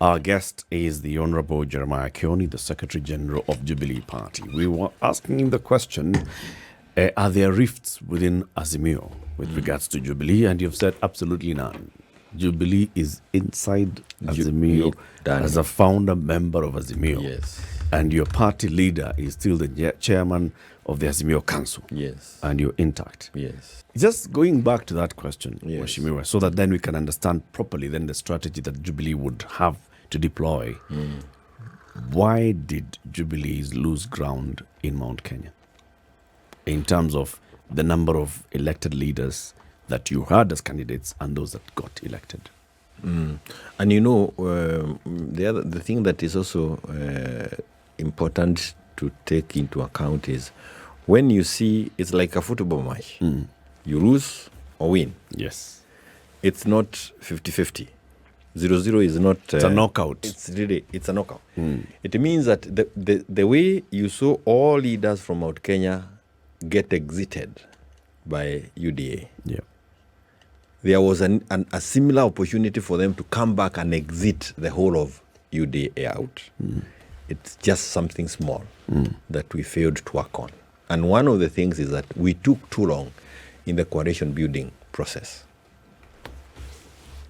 Our guest is the Honorable Jeremiah Kioni, the Secretary General of Jubilee Party. We were asking him the question, are there rifts within Azimio with regards to Jubilee? And you've said absolutely none. Jubilee is inside Azimio as a founder member of Azimio. Yes. And your party leader is still the chairman of the Azimio Council. Yes. And you're intact. Yes. Just going back to that question, Yes. Mheshimiwa, so that then we can understand properly then the strategy that Jubilee would have to deploy. Why did Jubilee lose ground in Mount Kenya in terms of the number of elected leaders that you had as candidates and those that got elected? And you know, the thing that is also important to take into account is when you see it's like a football match. You lose or win. Yes. It's not 50-50. 0-0 is not... It's a knockout. It's a knockout. It means that the way you saw all leaders from Mount Kenya get exited by UDA, Yeah. there was a similar opportunity for them to come back and exit the whole of UDA out. It's just something small that we failed to work on. And one of the things is that we took too long in the coalition building process.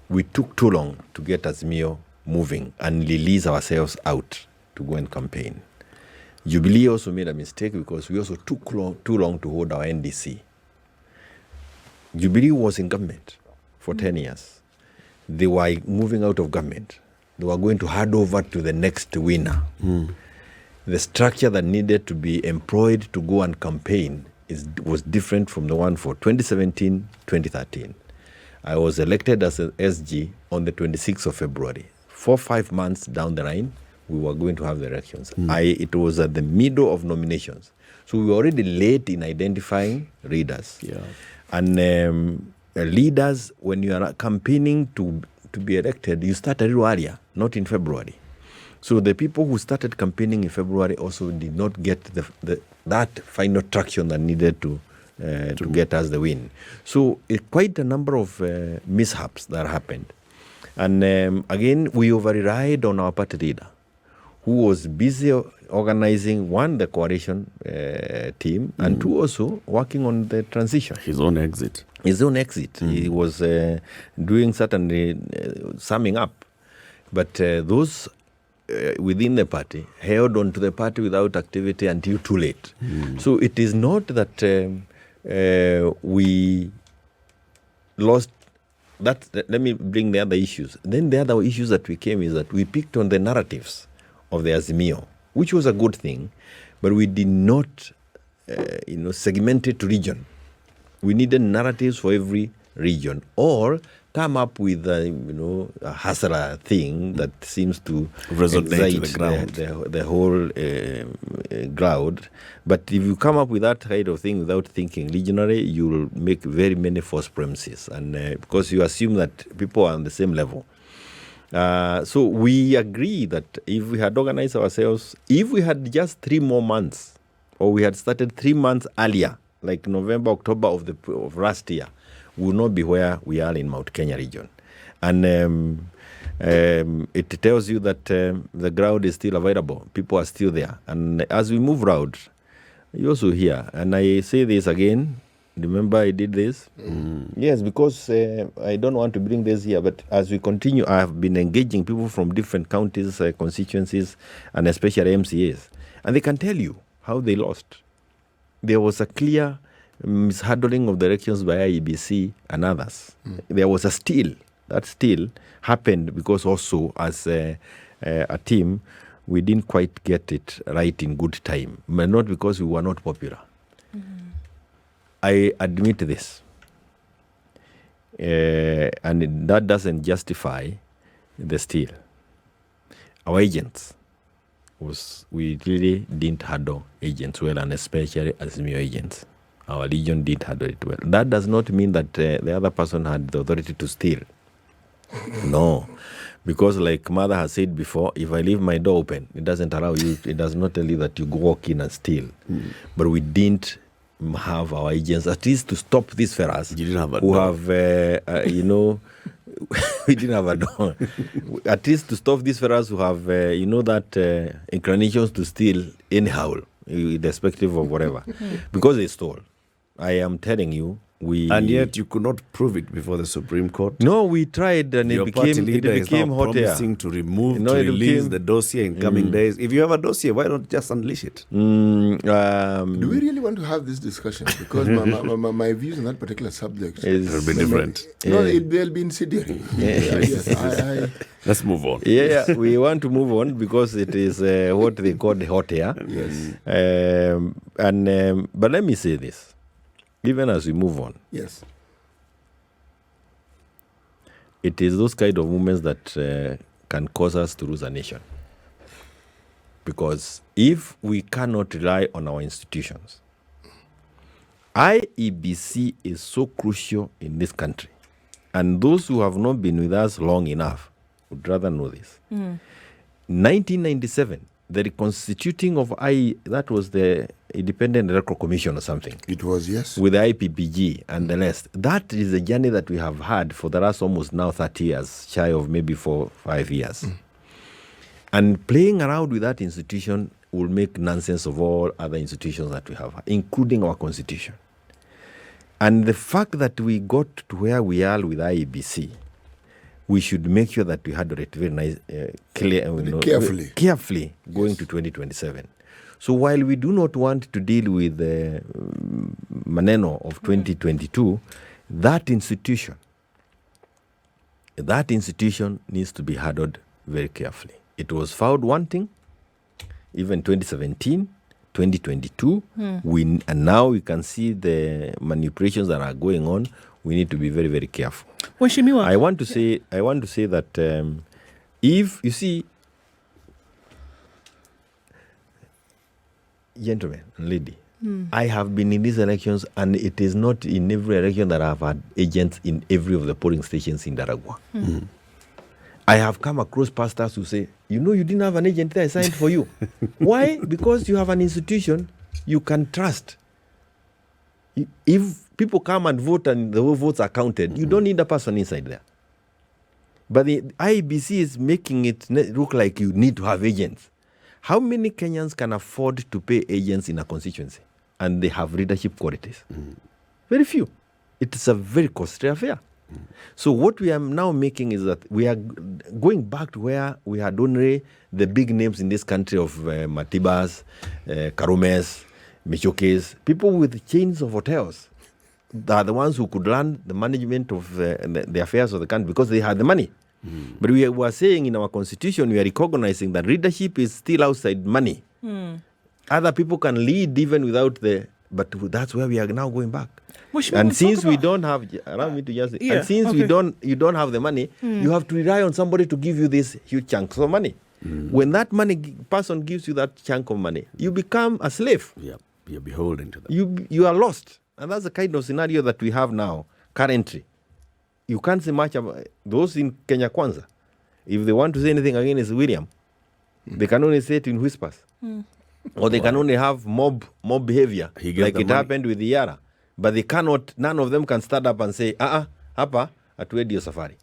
We took too long to get Azimio moving and release ourselves out to go and campaign. Jubilee also made a mistake because we also took too long to hold our NDC. Jubilee was in government for 10 years. They were moving out of government. They were going to hand over to the next winner. The structure that needed to be employed to go and campaign was different from the one for 2017, 2013. I was elected as an SG on the 26th of February. 4-5 months down the line, we were going to have the elections. It was at the middle of nominations. So we were already late in identifying leaders. Yeah. And leaders, when you are campaigning to be elected, you start a little earlier, not in February. So the people who started campaigning in February also did not get that final traction that needed to get us the win. So quite a number of mishaps that happened. And again, we over-relied on our party leader, who was busy organizing, one, the coalition team, and two, also working on the transition. His own exit. He was doing certainly summing up. But those within the party held on to the party without activity until too late. So it is not that we lost that. Let me bring the other issues. Then the other issues that we came is that we picked on the narratives of the Azimio, which was a good thing, but we did not segment it to region. We needed narratives for every region, or come up with a hustler thing that seems to resonate the whole crowd. But if you come up with that kind of thing without thinking regionally, you will make very many false premises, and because you assume that people are on the same level. So we agree that if we had organized ourselves, if we had just 3 more months, or we had started 3 months earlier, like November, October of last year, we will not be where we are in Mount Kenya region. And it tells you that the ground is still available. People are still there. And as we move around, you also hear, and I say this again, remember I did this? Yes, because I don't want to bring this here, but as we continue, I have been engaging people from different counties, constituencies, and especially MCAs. And they can tell you how they lost. There was a clear mishandling of the elections by IEBC and others. There was a steal. That steal happened because also as a team, we didn't quite get it right in good time, but not because we were not popular. I admit this. And that doesn't justify the steal. Our agents, we really didn't handle agents well, and especially Azimio agents. Our legion did handle it well. That does not mean that the other person had the authority to steal. No. Because like Mother has said before, if I leave my door open, it doesn't allow you, it does not tell you that you go walk in and steal. But we didn't have our agents, at least to stop these fellas You didn't have who have, we didn't have a door. At least to stop these fellas who have, that inclinations to steal anyhow, irrespective of whatever, because they stole. I am telling you, and yet you could not prove it before the Supreme Court. No, we tried, and Your it party became leader is now hot air. promising to release the dossier in coming days. If you have a dossier, why not just unleash it? Do we really want to have this discussion? Because my views on that particular subject will be different. They'll be incendiary. Let's move on. Yeah, we want to move on because it is what they call the hot air. Yes. But let me say this. Even as we move on, yes, it is those kind of movements that can cause us to lose a nation. Because if we cannot rely on our institutions, IEBC is so crucial in this country. And those who have not been with us long enough would rather know this. 1997, the reconstituting of that was the Independent Electoral Commission or something. It was, yes. With the IPPG and the rest. That is a journey that we have had for the last almost now 30 years, shy of maybe 4-5 years. And playing around with that institution will make nonsense of all other institutions that we have, including our constitution. And the fact that we got to where we are with IEBC, we should make sure that we handle it very nice, carefully going to 2027. So while we do not want to deal with the maneno of 2022, that institution needs to be handled very carefully. It was found wanting, even 2017, 2022, and now we can see the manipulations that are going on. We need to be very, very careful. I want to say that if you see, gentlemen and lady, I have been in these elections, and it is not in every election that I have had agents in every of the polling stations in Daragwa. I have come across pastors who say, you didn't have an agent there assigned for you. Why? Because you have an institution you can trust. If people come and vote and the votes are counted, you don't need a person inside there. But the IBC is making it look like you need to have agents. How many Kenyans can afford to pay agents in a constituency and they have leadership qualities? Very few. It's a very costly affair. So what we are now making is that we are going back to where we had only the big names in this country of Matibas, Karumes, Michokes, people with chains of hotels. They are the ones who could run the management of the affairs of the country because they had the money. But we were saying in our constitution, we are recognizing that leadership is still outside money. Other people can lead even without but that's where we are now going back. And since we don't have, allow me to just, and since you don't have the money, you have to rely on somebody to give you this huge chunks of money. When that person gives you that chunk of money, you become a slave. Yeah, you're beholden to them. You are lost. And that's the kind of scenario that we have now, currently. You can't say much about those in Kenya Kwanza. If they want to say anything against William, they can only say it in whispers. Or they can only have mob behavior, like it happened with Yara. But they cannot, none of them can stand up and say, hapa, atuedio safari.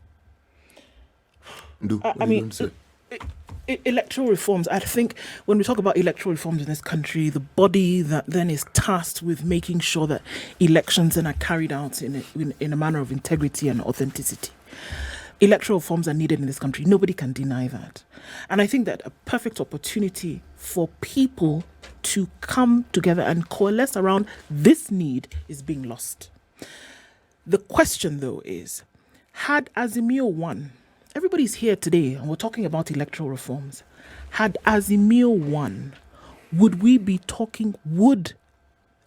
Electoral reforms. I think when we talk about electoral reforms in this country, the body that then is tasked with making sure that elections then are carried out in a manner of integrity and authenticity. Electoral reforms are needed in this country. Nobody can deny that. And I think that a perfect opportunity for people to come together and coalesce around this need is being lost. The question, though, is, had Azimio won? Everybody's here today and we're talking about electoral reforms. Had Azimio won, would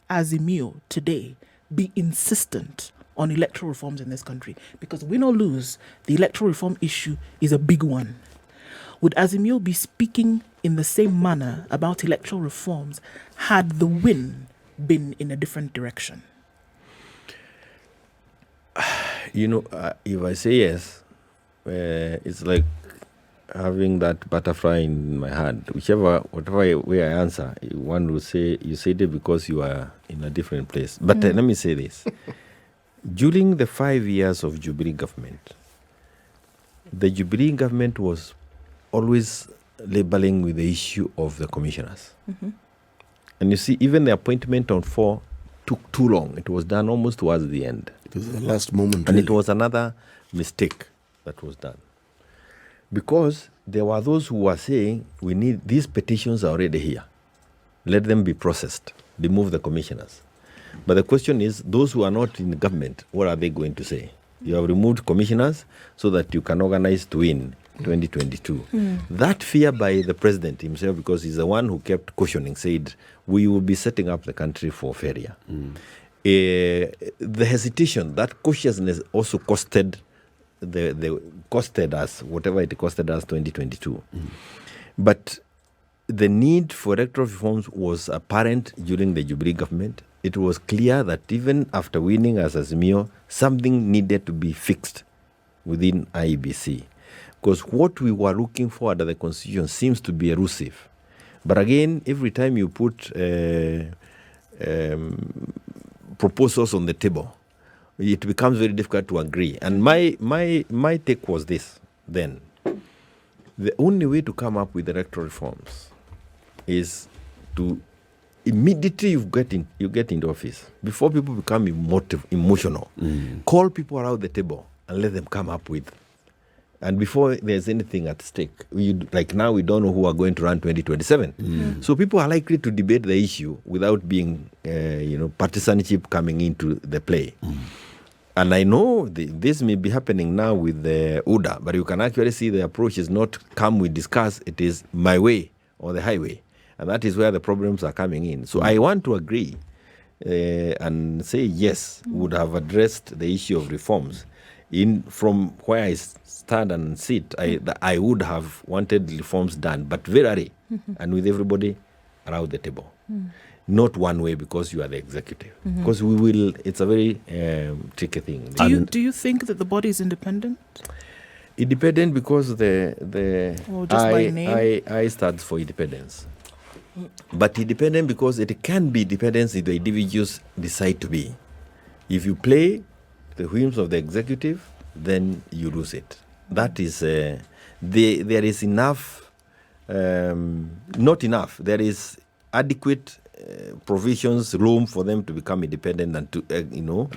Azimio today be insistent on electoral reforms in this country? Because win or lose, the electoral reform issue is a big one. Would Azimio be speaking in the same manner about electoral reforms had the win been in a different direction? If I say yes, it's like having that butterfly in my hand. Whatever way I answer, one will say you said it because you are in a different place. But let me say this. During the 5 years of Jubilee government, the Jubilee government was always labeling with the issue of the commissioners. And you see, even the appointment on 4 took too long. It was done almost towards the end. It was the last moment. And really. it was another mistake that was done. Because there were those who were saying, we need, these petitions are already here. Let them be processed. Remove the commissioners. But the question is, those who are not in the government, what are they going to say? You have removed commissioners so that you can organize to win 2022. That fear by the president himself, because he's the one who kept cautioning, said, we will be setting up the country for failure. The hesitation, that cautiousness also costed costed us, whatever it costed us 2022. But the need for electoral reforms was apparent during the Jubilee government. It was clear that even after winning as Azimio, something needed to be fixed within IEBC. Because what we were looking for under the constitution seems to be elusive. But again, every time you put proposals on the table, it becomes very difficult to agree. And my take was this then. The only way to come up with electoral reforms is to immediately you get into office, before people become emotional, call people around the table and let them come up with. And before there's anything at stake, like now we don't know who are going to run 2027. So people are likely to debate the issue without being, partisanship coming into the play. And I know this may be happening now with the UDA, but you can actually see the approach is not come we discuss, it is my way or the highway. And that is where the problems are coming in. So I want to agree and say, yes, would have addressed the issue of reforms. From where I stand and sit, I would have wanted reforms done, but very early and with everybody around the table. Not one way because you are the executive. Because it's a very tricky thing. Do you think that the body is independent? Independent because Or just by name? I stands for independence. But independent because it can be independence if the individuals decide to be. If you play the whims of the executive, then you lose it. That is, there is enough, not enough, there is adequate provisions, room for them to become independent and to,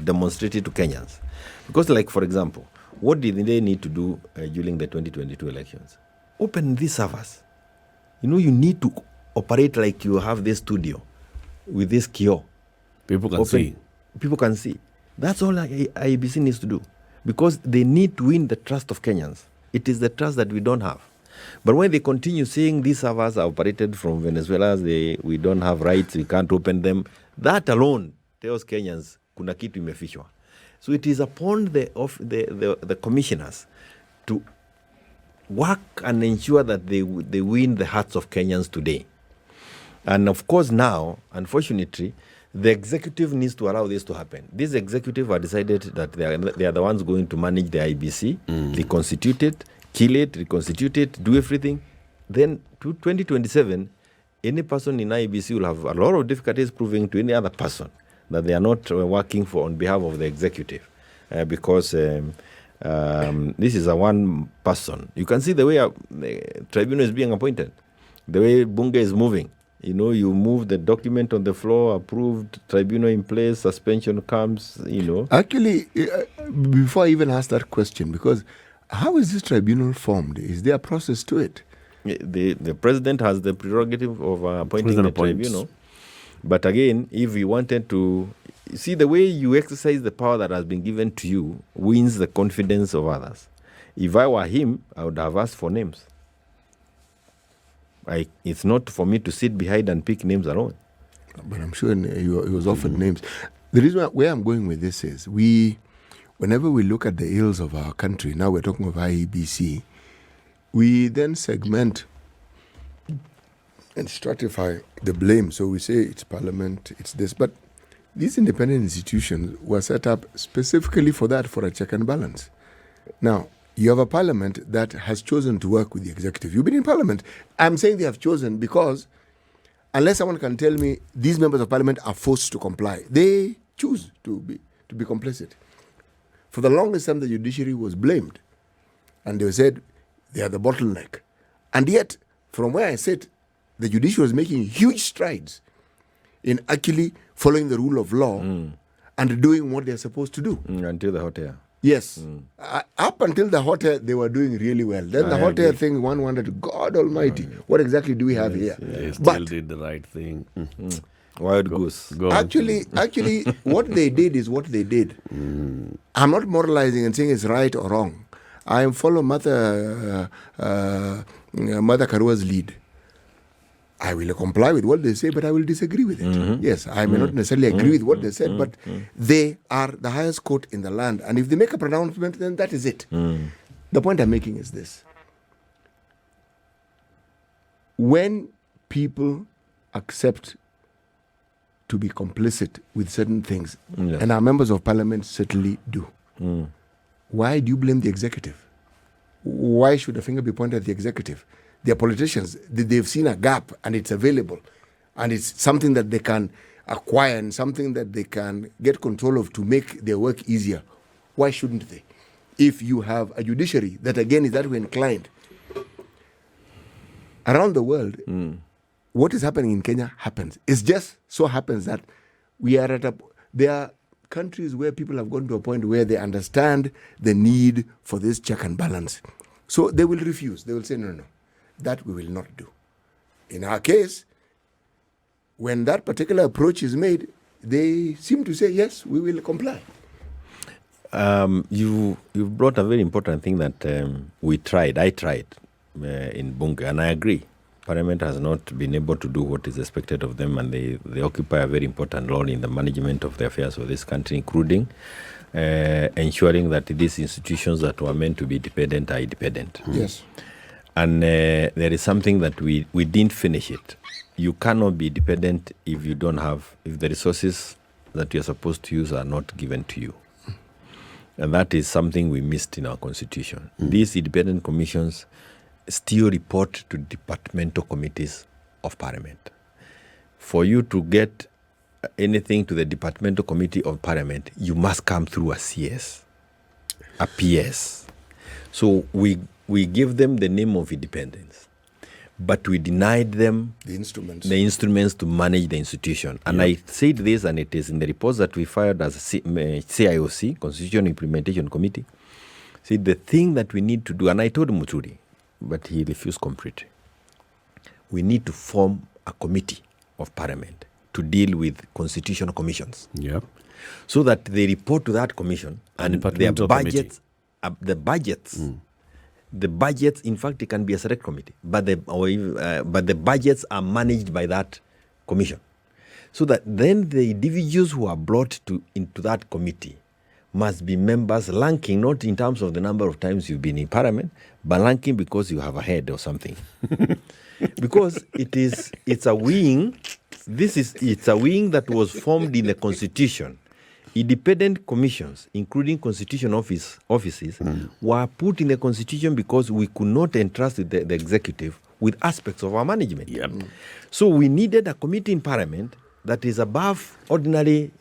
demonstrate it to Kenyans. Because, like, for example, what did they need to do during the 2022 elections? Open these servers. You need to operate like you have this studio with this kiosk. People can see. People can see. That's all IEBC needs to do. Because they need to win the trust of Kenyans. It is the trust that we don't have. But when they continue saying these servers are operated from Venezuela, we don't have rights, we can't open them, that alone tells Kenyans, kuna kitu imefichwa. So it is upon the commissioners to work and ensure that they win the hearts of Kenyans today. And of course now, unfortunately, the executive needs to allow this to happen. This executive have decided that they are the ones going to manage the IBC, reconstitute it, kill it, reconstitute it, do everything. Then to 2027, any person in IBC will have a lot of difficulties proving to any other person that they are not working on behalf of the executive. Because this is a one person. You can see the way the tribunal is being appointed, the way Bunge is moving. You move the document on the floor, approved, tribunal in place, suspension comes, Actually, before I even ask that question, because how is this tribunal formed? Is there a process to it? The president has the prerogative of appointing the tribunal. But again, if you wanted to see the way you exercise the power that has been given to you wins the confidence of others. If I were him, I would have asked for names. It's not for me to sit behind and pick names alone. But I'm sure he was offered names. The reason where I'm going with this is whenever we look at the ills of our country, now we're talking of IEBC, we then segment and stratify the blame. So we say it's parliament, it's this. But these independent institutions were set up specifically for that, for a check and balance. Now, you have a parliament that has chosen to work with the executive. You've been in parliament. I'm saying they have chosen because unless someone can tell me these members of parliament are forced to comply, they choose to be complicit. For the longest time, the judiciary was blamed. and they said they are the bottleneck. And yet, from where I sit, the judiciary is making huge strides in actually following the rule of law and doing what they're supposed to do. Until the hot air. Yes. Up until the hot air, they were doing really well. Then the hot air thing, one wondered, God Almighty, what exactly do we have here? They still But did the right thing. Wild goose. Go on. actually, what they did is what they did. I'm not moralizing and saying it's right or wrong. I follow Mother Karua's lead. I will comply with what they say, but I will disagree with it. Yes, I may not necessarily agree with what they said, but they are the highest court in the land. And if they make a pronouncement, then that is it. The point I'm making is this. When people accept to be complicit with certain things, and our members of parliament certainly do, why do you blame the executive? Why should a finger be pointed at the executive? They're politicians. They've seen a gap and it's available. And it's something that they can acquire and something that they can get control of to make their work easier. Why shouldn't they? If you have a judiciary that again is that way inclined. Around the world, what is happening in Kenya happens. It just so happens that we are there are countries where people have gone to a point where they understand the need for this check and balance. So they will refuse. They will say, no. That we will not do. In our case, when that particular approach is made, they seem to say, yes, we will comply. You've brought a very important thing that I tried in Bunge, and I agree. Parliament has not been able to do what is expected of them, and they occupy a very important role in the management of the affairs of this country, including ensuring that these institutions that were meant to be independent are independent. Yes. And there is something that we didn't finish it. You cannot be dependent if the resources that you're supposed to use are not given to you. And that is something we missed in our constitution. These independent commissions still report to departmental committees of parliament. For you to get anything to the departmental committee of parliament, you must come through a CS, a PS. So we give them the name of independence, but we denied them the instruments to manage the institution. And I said this, and it is in the reports that we filed as a CIOC, Constitutional Implementation Committee, said the thing that we need to do, and I told Muturi, but he refused completely. We need to form a committee of parliament to deal with constitutional commissions. Yep. So that they report to that commission and their budgets, the budgets, in fact, it can be a select committee, but the budgets are managed by that commission. So that then the individuals who are brought into that committee must be members ranking, not in terms of the number of times you've been in parliament, but ranking because you have a head or something. Because it's a wing. It's a wing that was formed in the constitution. Independent commissions, including constitution offices, were put in the constitution because we could not entrust the executive with aspects of our management. Yep. So we needed a committee in parliament that is above ordinary,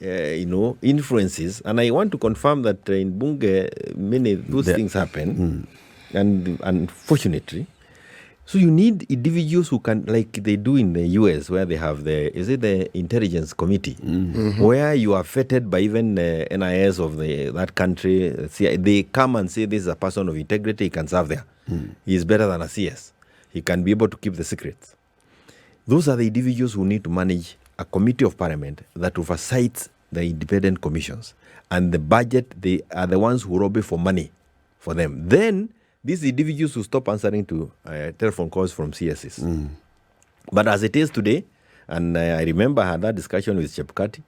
influences. And I want to confirm that in Bunge, many those things happen, and unfortunately. So you need individuals who can, like they do in the US, where they have the intelligence committee, where you are vetted by even NIS of that country. They come and say this is a person of integrity, he can serve there. He is better than a CS. He can be able to keep the secrets. Those are the individuals who need to manage a committee of parliament that oversights the independent commissions. And the budget, they are the ones who lobby for money for them. Then these individuals will stop answering to telephone calls from CSs. But as it is today, and I remember I had that discussion with Chepkati,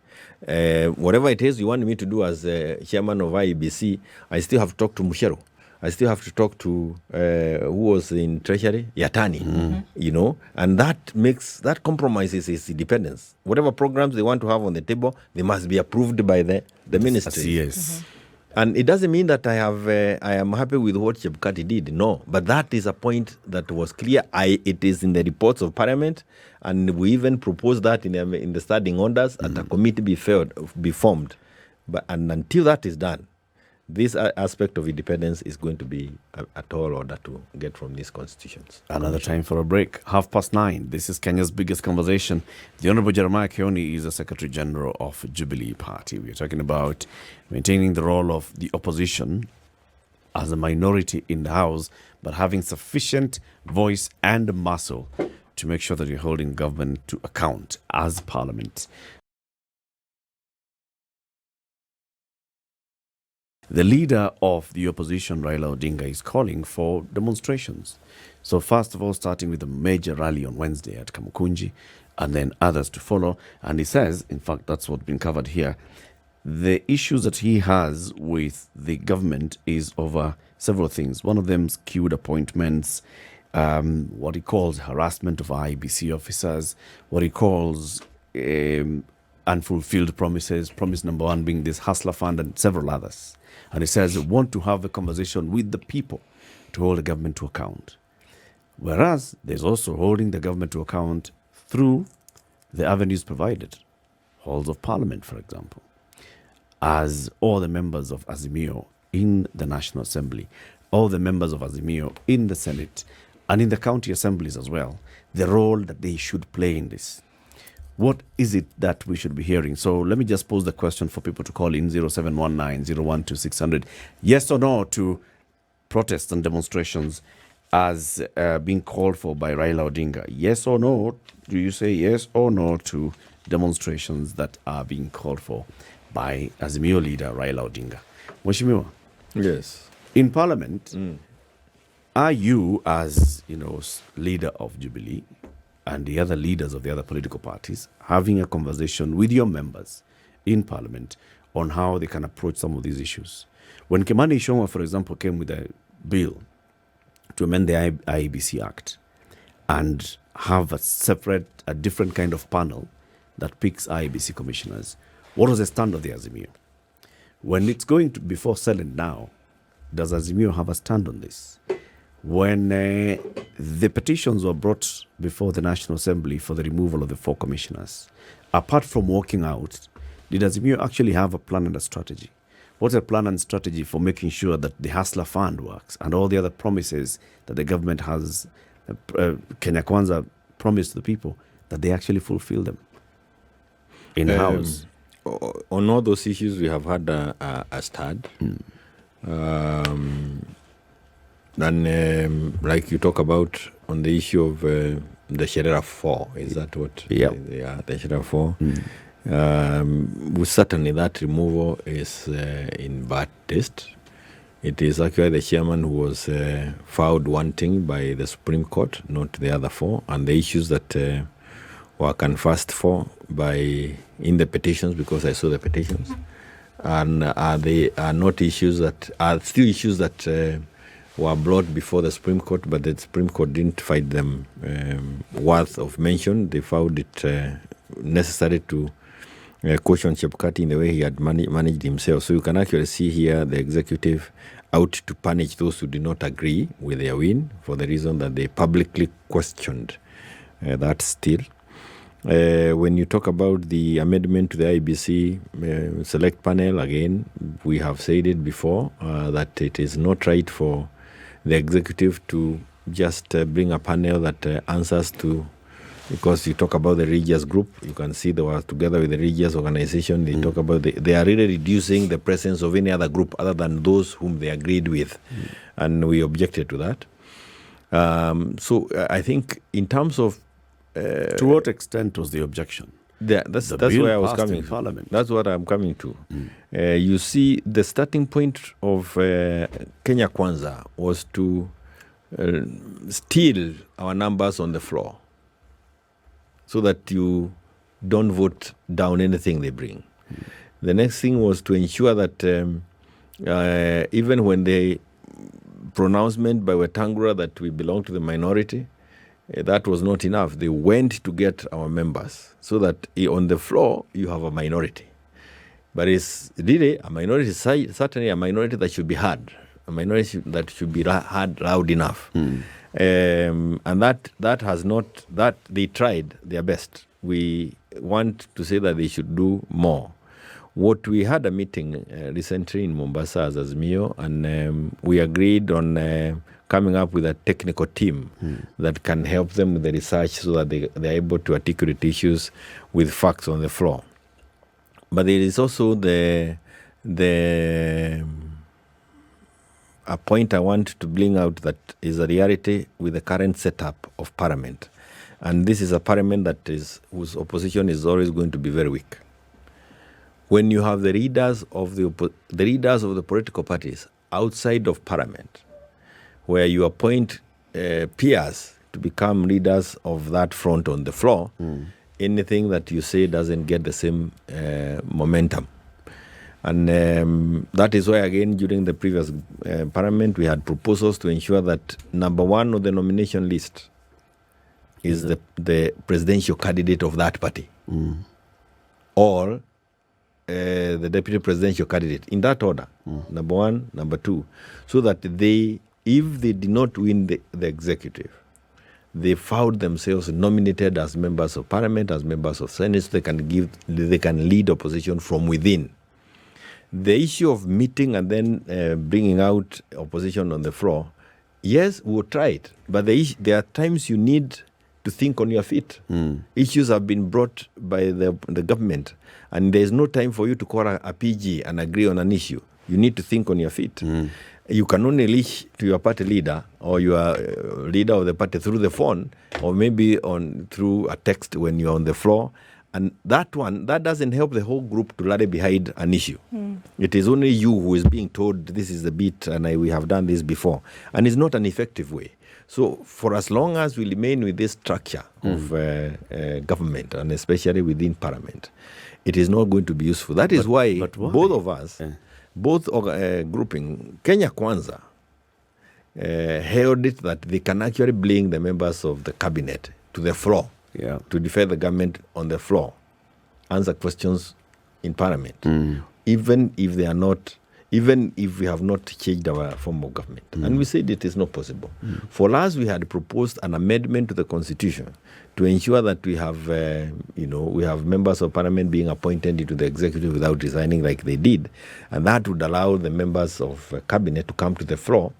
whatever it is you want me to do as chairman of IEBC, I still have to talk to Mushero. I still have to talk to who was in Treasury, Yatani, and that compromises his independence. Whatever programs they want to have on the table, they must be approved by the ministry. Yes. And it doesn't mean that I am happy with what Chebukati did. No, but that is a point that was clear. It is in the reports of Parliament, and we even proposed that in the standing orders that a committee be formed. And until that is done, this aspect of independence is going to be a tall order to get from these constitutions. Another time for a break. 9:30. This is Kenya's biggest conversation. The Honorable Jeremiah Kioni is the Secretary General of Jubilee Party. We're talking about maintaining the role of the opposition as a minority in the House, but having sufficient voice and muscle to make sure that you're holding government to account as Parliament. The leader of the opposition, Raila Odinga, is calling for demonstrations. So first of all, starting with a major rally on Wednesday at Kamukunji, and then others to follow. And he says, in fact, that's what's been covered here, the issues that he has with the government is over several things. One of them is queued appointments, what he calls harassment of IEBC officers, what he calls unfulfilled promises, promise number one being this hustler fund and several others. And he says, we want to have a conversation with the people to hold the government to account. Whereas there's also holding the government to account through the avenues provided, halls of parliament, for example, as all the members of Azimio in the National Assembly, all the members of Azimio in the Senate, and in the county assemblies as well, the role that they should play in this. What is it that we should be hearing? So let me just pose the question for people to call in 0719-012-600. Yes or no to protests and demonstrations as being called for by Raila Odinga? Yes or no? Do you say yes or no to demonstrations that are being called for by Azimio leader Raila Odinga? Mheshimiwa, Yes. in Parliament, are you, as leader of Jubilee and the other leaders of the other political parties, having a conversation with your members in Parliament on how they can approach some of these issues? When Kimani Ichung'wah, for example, came with a bill to amend the IEBC Act and have a different kind of panel that picks IEBC commissioners, what was the stand of the Azimio? When it's going to before Senate now, does Azimio have a stand on this? When the petitions were brought before the National Assembly for the removal of the 4 commissioners, apart from walking out, did Azimio actually have a plan and a strategy? What's a plan and strategy for making sure that the Hustler Fund works and all the other promises that the government has, Kenya Kwanza promised to the people, that they actually fulfill them in the House? On all those issues, we have had a start. And like you talk about on the issue of the Sheriff 4, is that what? Yeah, the Sheriff 4. Certainly that removal is in bad taste. It is actually the chairman who was found wanting by the Supreme Court, not the other 4, and the issues that were canvassed for in the petitions, because I saw the petitions, and they are not issues that are still issues that were brought before the Supreme Court, but the Supreme Court didn't find them worth of mention. They found it necessary to caution Chebukati in the way he had managed himself. So you can actually see here the executive out to punish those who did not agree with their win for the reason that they publicly questioned that still. When you talk about the amendment to the IBC select panel, again, we have said it before, that it is not right for the executive to just bring a panel that answers to, because you talk about the religious group, you can see they were together with the religious organization, they talk about, they are really reducing the presence of any other group other than those whom they agreed with, and we objected to that. So I think in terms of to what extent was the objection? That's where I was coming to. Parliament. That's what I'm coming to. You see, the starting point of Kenya Kwanza was to steal our numbers on the floor so that you don't vote down anything they bring. The next thing was to ensure that even when the pronouncement by Wetangula that we belong to the minority, that was not enough. They went to get our members so that on the floor you have a minority. But it's really a minority, certainly a minority that should be heard, a minority that should be heard loud enough. And that has not, they tried their best. We want to say that they should do more. What we had a meeting recently in Mombasa as Azimio, and we agreed on coming up with a technical team that can help them with the research so that they're able to articulate issues with facts on the floor. But there is also a point I want to bring out that is a reality with the current setup of Parliament. And this is a Parliament whose opposition is always going to be very weak. When you have the leaders of the leaders of the political parties outside of Parliament, where you appoint peers to become leaders of that front on the floor, anything that you say doesn't get the same momentum. And that is why, again, during the previous Parliament, we had proposals to ensure that number one on the nomination list is the presidential candidate of that party, or the deputy presidential candidate, in that order, number one, number two, so that if they did not win the executive, they found themselves nominated as members of Parliament, as members of Senate, so they can lead opposition from within. The issue of meeting and then bringing out opposition on the floor, yes, we'll try it. But there are times you need to think on your feet. Issues have been brought by the government, and there's no time for you to call a PG and agree on an issue. You need to think on your feet. You can only leash to your party leader or your leader of the party through the phone, or maybe through a text when you're on the floor. And that doesn't help the whole group to rally behind an issue. It is only you who is being told this is the bit and we have done this before. And it's not an effective way. So for as long as we remain with this structure of government, and especially within Parliament, it is not going to be useful. That is why both of us, both grouping, Kenya Kwanza, held it that they can actually bring the members of the cabinet to the floor to defend the government on the floor, answer questions in Parliament, even if we have not changed our form of government. And we said it is not possible. For us, we had proposed an amendment to the Constitution to ensure that we have, we have members of Parliament being appointed into the executive without resigning like they did. And that would allow the members of cabinet to come to the floor.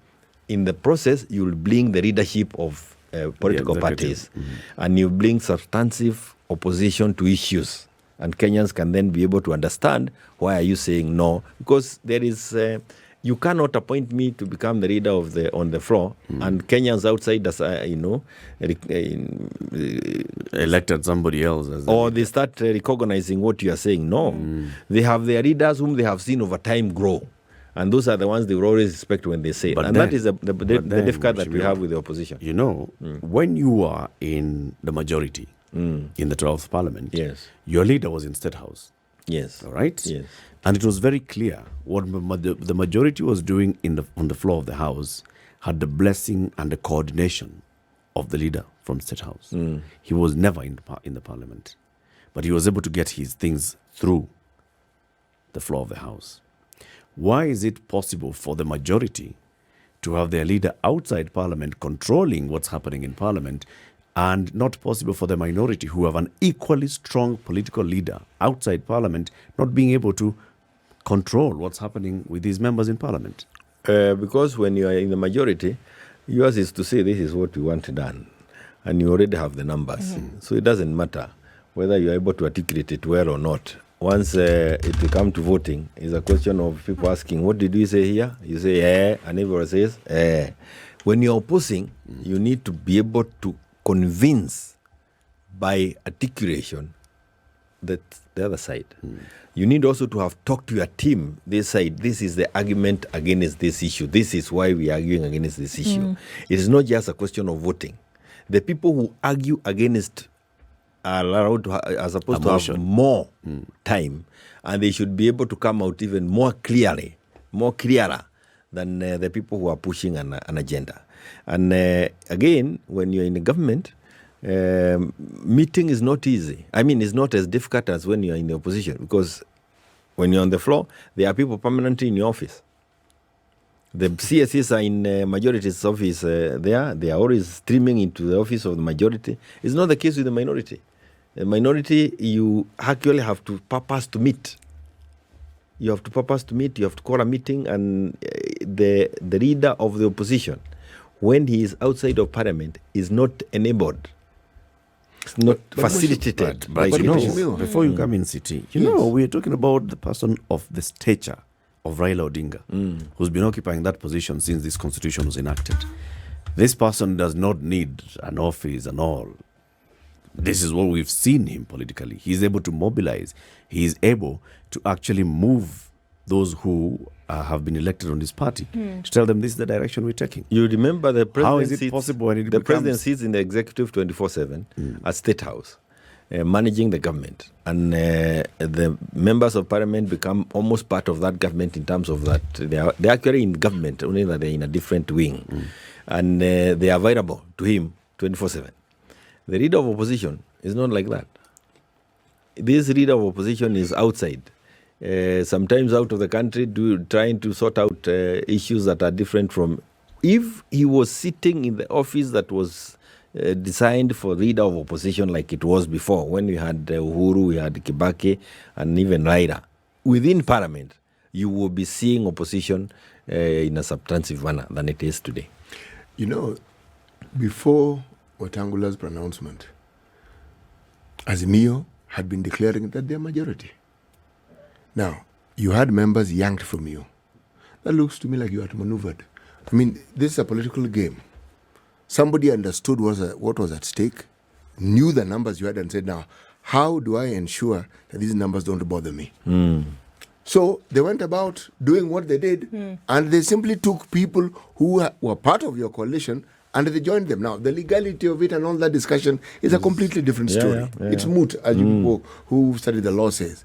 In the process, you will bring the leadership of political parties, and you bring substantive opposition to issues. And Kenyans can then be able to understand why are you saying no, because there is you cannot appoint me to become the leader on the floor, and Kenyans outside elected somebody else or they start recognizing what you are saying. No, they have their leaders whom they have seen over time grow, and those are the ones they will always respect when they say it. And that is the difficulty that we have with the opposition. When you are in the majority in the 12th Parliament, your leader was in State House. Yes. All right? Yes. And it was very clear what the majority was doing on the floor of the House had the blessing and the coordination of the leader from State House. He was never in the Parliament, but he was able to get his things through the floor of the House. Why is it possible for the majority to have their leader outside Parliament controlling what's happening in Parliament, and not possible for the minority who have an equally strong political leader outside Parliament not being able to control what's happening with these members in Parliament? Because when you are in the majority, yours is to say this is what we want done, and you already have the numbers. So it doesn't matter whether you're able to articulate it well or not. Once it will come to voting, it's a question of people asking, what did we say here? You say, and everyone says, When you're opposing, you need to be able to convince by articulation that the other side. You need also to have talked to your team, this side, this is the argument against this issue. This is why we are arguing against this issue. It is not just a question of voting. The people who argue against are allowed are supposed to have more time, and they should be able to come out even more clearer than the people who are pushing an agenda. And again, when you're in the government, meeting is not easy. I mean, it's not as difficult as when you're in the opposition, because when you're on the floor, there are people permanently in your office. The CSs are in majority's office there. They are always streaming into the office of the majority. It's not the case with the minority. The minority, you actually have to purpose to meet You have to purpose to meet. You have to call a meeting, and the leader of the opposition, when he is outside of parliament, is not enabled. It's not facilitated. But by you the know, opposition. before you come in, City, you know, we're talking about the person of the stature of Raila Odinga, who's been occupying that position since this constitution was enacted. This person does not need an office and all. This is what we've seen him politically. He's able to mobilize. He is able to actually move those who have been elected on this party to tell them this is the direction we're taking. You remember the president How is it possible when it the becomes... president sits in the executive 24/7 at State House, managing the government, and the members of parliament become almost part of that government in terms of that they're actually in government, only that they're in a different wing, and they are available to him 24/7. The leader of opposition is not like that. This leader of opposition is outside, sometimes out of the country, trying to sort out issues that are different from. If he was sitting in the office that was designed for leader of opposition like it was before, when we had Uhuru, we had Kibaki, and even Raila, within parliament, you will be seeing opposition in a substantive manner than it is today. You know, before Wetangula's pronouncement, Azimio had been declaring that they're majority. Now, you had members yanked from you. That looks to me like you outmaneuvered. I mean, this is a political game. Somebody understood what was at stake, knew the numbers you had, and said, now, how do I ensure that these numbers don't bother me? So they went about doing what they did, and they simply took people who were part of your coalition and they joined them. Now, the legality of it and all that discussion is a completely different story. It's moot, as you people who study the law says.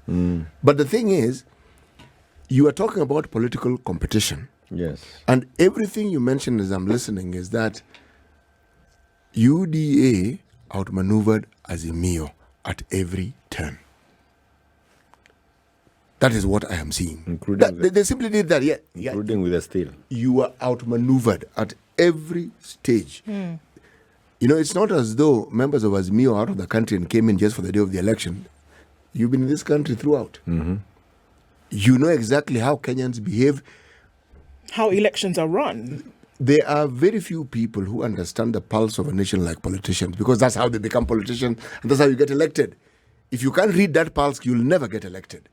But the thing is, you are talking about political competition. Yes. And everything you mentioned as I'm listening is that UDA outmaneuvered Azimio at every turn. That is what I am seeing. They simply did that, Including with the steel. You were outmaneuvered at every stage. You know, it's not as though members of Azimio are out of the country and came in just for the day of the election. You've been in this country throughout. You know exactly how Kenyans behave. How elections are run. There are very few people who understand the pulse of a nation like politicians, because that's how they become politicians and that's how you get elected. If you can't read that pulse, you'll never get elected.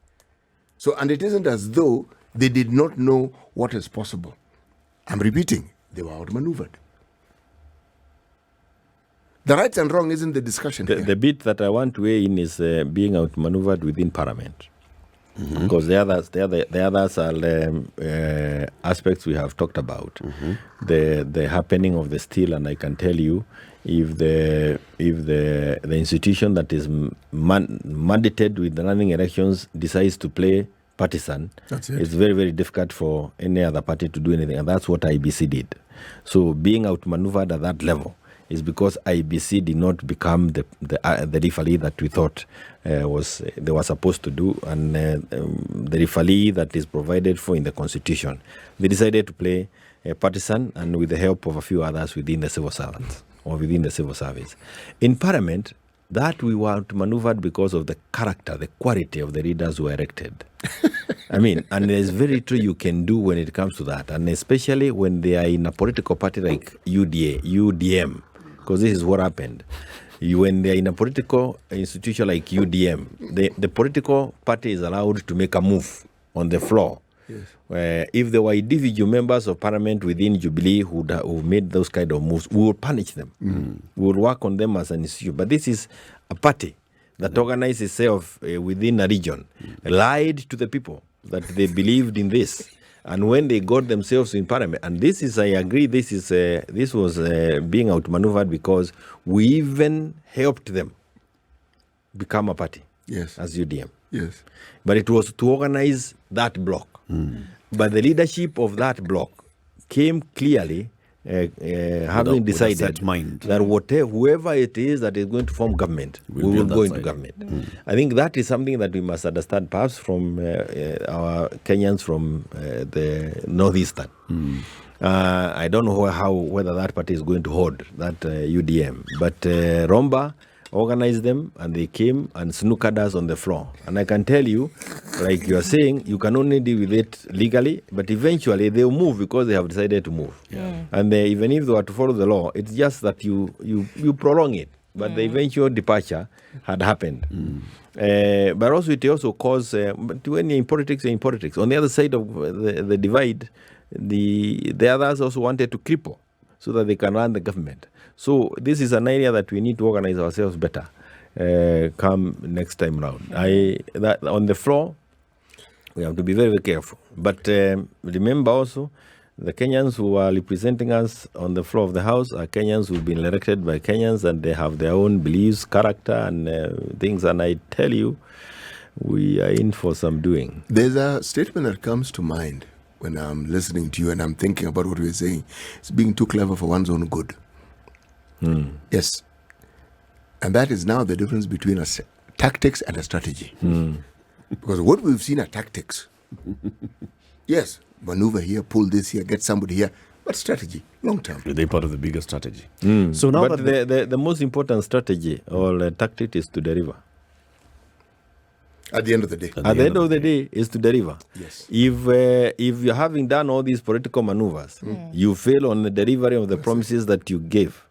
So, and it isn't as though they did not know what is possible. I'm repeating, they were outmaneuvered. The right and wrong isn't the discussion here. The bit that I want to weigh in is being outmaneuvered within parliament. Because the others are aspects we have talked about. The happening of the steel, and I can tell you, if the institution that is mandated with the running elections decides to play partisan, it's very, very difficult for any other party to do anything, and that's what IBC did. So being outmaneuvered at that level is because IBC did not become the referee that we thought they were supposed to do, and the referee that is provided for in the constitution. They decided to play partisan, and with the help of a few others within the civil servants or within the civil service. In parliament, that we were outmaneuvered because of the character, the quality of the leaders who were elected. I mean, and there's very little you can do when it comes to that, and especially when they are in a political party like UDM, because this is what happened. When they are in a political institution like UDM, the political party is allowed to make a move on the floor. If there were individual members of parliament within Jubilee who made those kind of moves, we will punish them. We will work on them as an issue. But this is a party that organized itself within a region, lied to the people that they believed in this. And when they got themselves in parliament, and this is, I agree, this was being outmaneuvered because we even helped them become a party as UDM. Yes. But it was to organize that bloc. But the leadership of that bloc came clearly having decided that whoever it is that is going to form government, we will go into government. I think that is something that we must understand, perhaps from our Kenyans from the northeastern. I don't know whether that party is going to hold that UDM, but Romba organized them, and they came and snookered us on the floor. And I can tell you, like you are saying, you can only deal with it legally, but eventually they'll move because they have decided to move. And even if they were to follow the law, it's just that you prolong it. But the eventual departure had happened. But also it also caused, but when you're in politics, you're in politics. On the other side of the divide, the others also wanted to cripple so that they can run the government. So this is an area that we need to organize ourselves better come next time round. That on the floor, we have to be very, very careful. But remember also, the Kenyans who are representing us on the floor of the House are Kenyans who've been elected by Kenyans, and they have their own beliefs, character, and things. And I tell you, we are in for some doing. There's a statement that comes to mind when I'm listening to you and I'm thinking about what we're saying. It's being too clever for one's own good. Yes. And that is now the difference between a tactics and a strategy. Because what we've seen are tactics. Yes, maneuver here, pull this here, get somebody here. But strategy, long term. They're part of the bigger strategy. So now but the most important strategy or tactic is to deliver. At the end of the day. At the end of the day is to deliver. Yes. If you're having done all these political maneuvers, you fail on the delivery of the promises that you gave.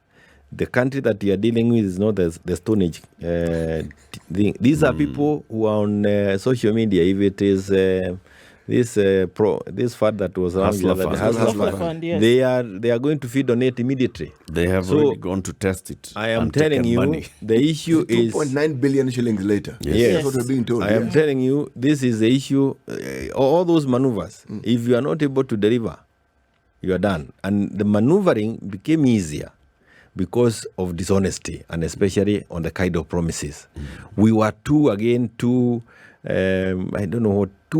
The country that you are dealing with is not the Stone Age thing. These are people who are on social media. If it is this fund that was around Hustler Fund, yes. they are going to feed on it immediately. they have already gone to test it. I am and telling taken you, money. the issue is 2.9 billion shillings later. Yes. That's what we're being told. I am telling you, this is the issue. All those maneuvers, if you are not able to deliver, you are done. And the maneuvering became easier because of dishonesty, and especially on the kind of promises. We were too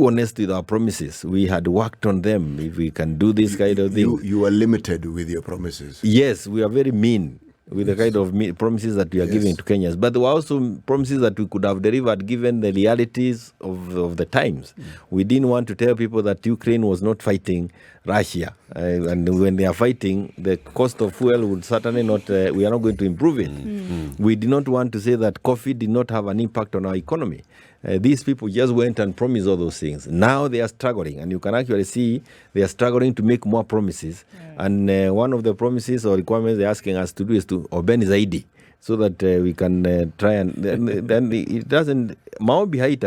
honest with our promises. We had worked on them. If we can do this kind of thing. You are limited with your promises. Yes, we are very mean with the kind of promises that we are giving to Kenyans. But there were also promises that we could have delivered given the realities of the times. We didn't want to tell people that Ukraine was not fighting Russia. And when they are fighting, the cost of fuel would certainly not, we are not going to improve it. We did not want to say that COVID did not have an impact on our economy. These people just went and promised all those things. Now they are struggling, and you can actually see they are struggling to make more promises. And one of the promises or requirements they're asking us to do is to obey Zaidi, so that we can try and then it doesn't. In everything,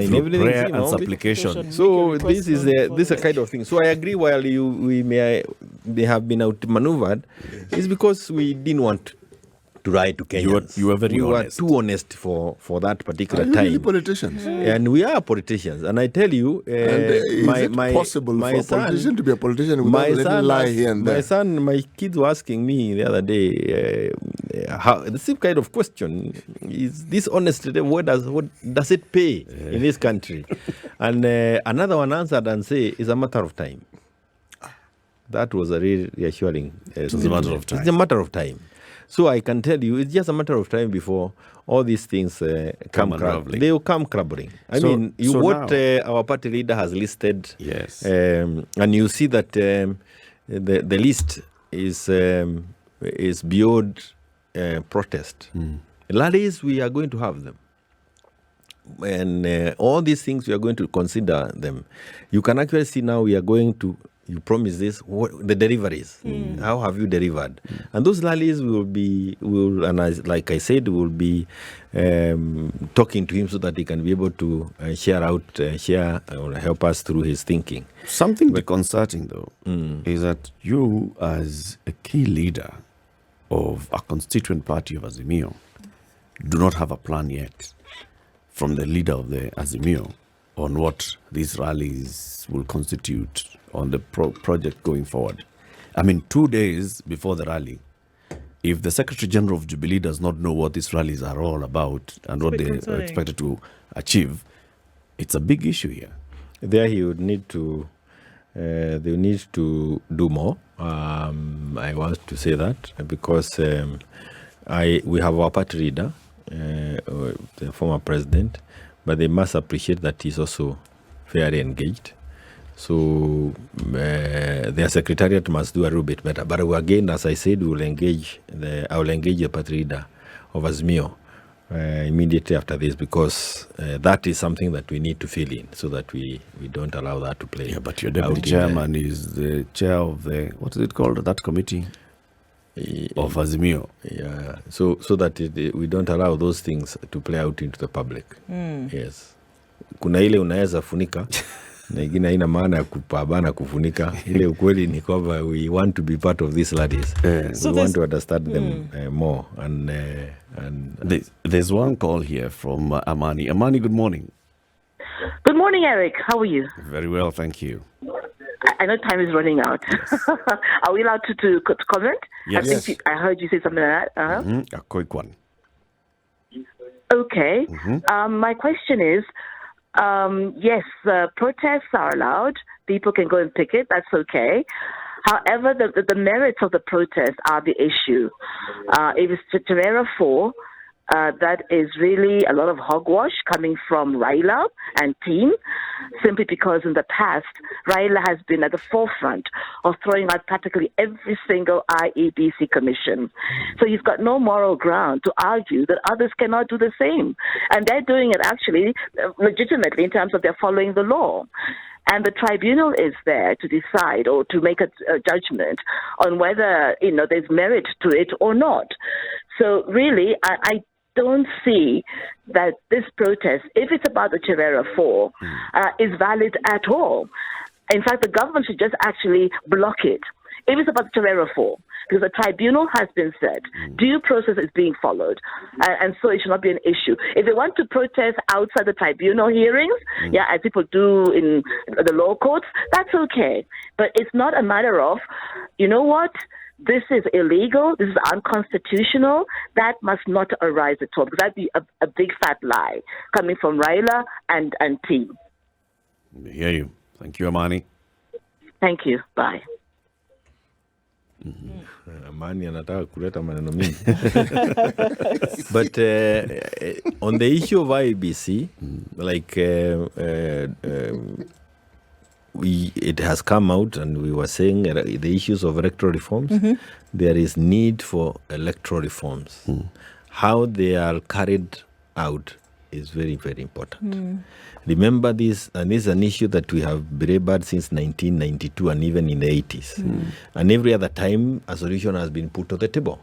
through prayer and supplication. So this is a kind of thing. So I agree. While they have been outmaneuvered, it's because we didn't want to write to Kenyans. You were very honest. We were too honest for that particular Are you time. really politicians? And we are politicians. And I tell you, Is it possible for a politician to be a politician without letting lie here and there? My kids were asking me the other day, the same kind of question: is this honesty? What does it pay in this country? And another one answered and say, "It's a matter of time." That was a really reassuring. It's a matter of time. It's a matter of time. So I can tell you, it's just a matter of time before all these things come crumbling. They will come crumbling. Our party leader has listed. Yes. And you see that the list is beyond protest. Rallies, we are going to have them. And all these things, we are going to consider them. You can actually see now we are going to. You promise this. The deliveries. How have you delivered? And those rallies like I said, will be talking to him so that he can be able to share or help us through his thinking. Something disconcerting though is that you, as a key leader of a constituent party of Azimio, do not have a plan yet from the leader of the Azimio on what these rallies will constitute on the project going forward. I mean, 2 days before the rally, if the Secretary General of Jubilee does not know what these rallies are all about and what they are expected to achieve, it's a big issue here. There he would need to, they need to do more. I want to say that because we have our party leader, the former president, but they must appreciate that he's also very engaged. So their secretariat must do a little bit better. But again, as I said, I will engage the party leader Azimio immediately after this, because that is something that we need to fill in so that we don't allow that to play. Yeah, but your deputy chairman is the chair of the, what is it called, that committee of Azimio. Yeah, so that we don't allow those things to play out into the public. Yes. Kuna ile unaweza funika na ingine haina maana ya kupabana kufunika. Ile ukweli ni kwamba we want to be part of these ladies. So we want to understand them more. And there's one call here from Amani. Amani, good morning. Good morning, Eric. How are you? Very well, thank you. I know time is running out. Are we allowed to comment? Yes. I heard you say something like that. A quick one. Okay. My question is, yes, protests are allowed. People can go and picket. That's okay. However, the merits of the protest are the issue. If it's Chimera 4, that is really a lot of hogwash coming from Raila and team, simply because in the past, Raila has been at the forefront of throwing out practically every single IEBC commission. So he's got no moral ground to argue that others cannot do the same. And they're doing it actually legitimately in terms of they're following the law. And the tribunal is there to decide or to make a judgment on whether, there's merit to it or not. So really, I don't see that this protest, if it's about the Chivera 4, is valid at all. In fact, the government should just actually block it. If it's about the Chivera 4, because the tribunal has been said, due process is being followed, and so it should not be an issue. If they want to protest outside the tribunal hearings, as people do in the law courts, that's okay. But it's not a matter of, you know what, this is illegal, this is unconstitutional, that must not arise at all, because that'd be a big fat lie coming from Raila and team. I hear you. Thank you, Amani. Thank you. Bye. Amani anataka kuleta maneno mingi. But on the issue of IEBC, like it has come out, and we were saying the issues of electoral reforms. There is need for electoral reforms. How they are carried out is very, very important. Remember this, and this is an issue that we have belabored since 1992 and even in the 80s. And every other time, a solution has been put on the table.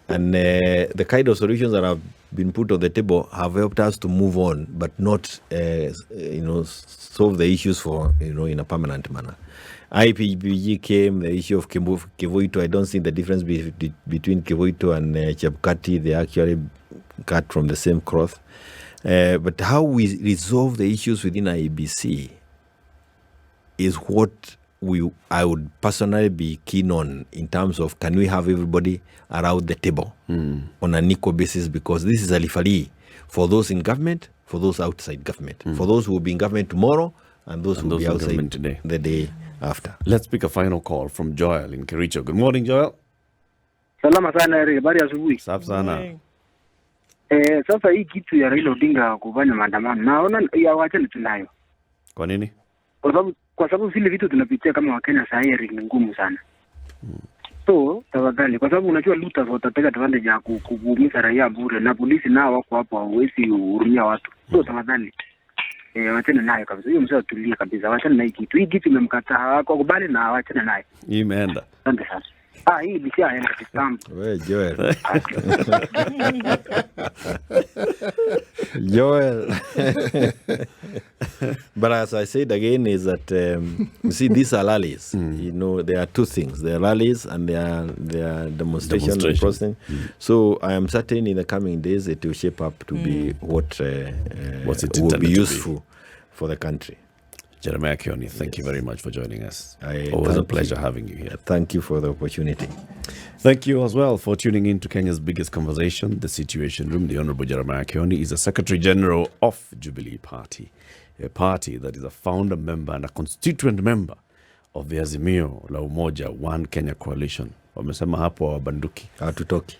And the kind of solutions that have been put on the table have helped us to move on, but not, solve the issues for, in a permanent manner. IPPG came, the issue of Kevoito. I don't see the difference between Kevoito and Chebukati. They actually cut from the same cloth. But how we resolve the issues within IEBC is what I would personally be keen on, in terms of, can we have everybody around the table on an equal basis, because this is a referee for those in government, for those outside government, for those who will be in government tomorrow and those who will be outside today, the day after. Let's pick a final call from Joel in Kericho. Good morning, Joel. Salama sana Eric, habari ya asubuhi. Safi sana. Sasa hii kitu ya Raila Odinga kufanya maandamano, naona waachane tunayo. Kwa nini? Kwa sababu vile vitu tunapitia kama Wakenya saa hii Eric, ni ngumu sana. So tafadhali, kwa sababu unajua looters watateka advantage ya kuumiza raia bure, na polisi nao wako hapo, hawezi hurumia watu. So tafadhali, waachane nayo kabisa. Hiyo msao tulia kabisa, waachane na hii kitu. Hii kitu imemkataa, akubali na waachane nayo. Imeenda. Asante sana. Hii ilishaenda kitambo. Well, Joel. Joel. But as I said again, is that you see, these are rallies. There are two things: there are rallies and there are demonstration. And processing. So I am certain in the coming days it will shape up to be what will be useful for the country. Jeremiah Kioni, thank you very much for joining us. Always a pleasure having you here. Thank you for the opportunity. Thank you as well for tuning in to Kenya's biggest conversation, The Situation Room. The Honorable Jeremiah Kioni is the Secretary General of Jubilee Party, a party that is a founder member and a constituent member of the Azimio la Umoja One Kenya Coalition. Wamesema hapo wabanduki. Hatutoki.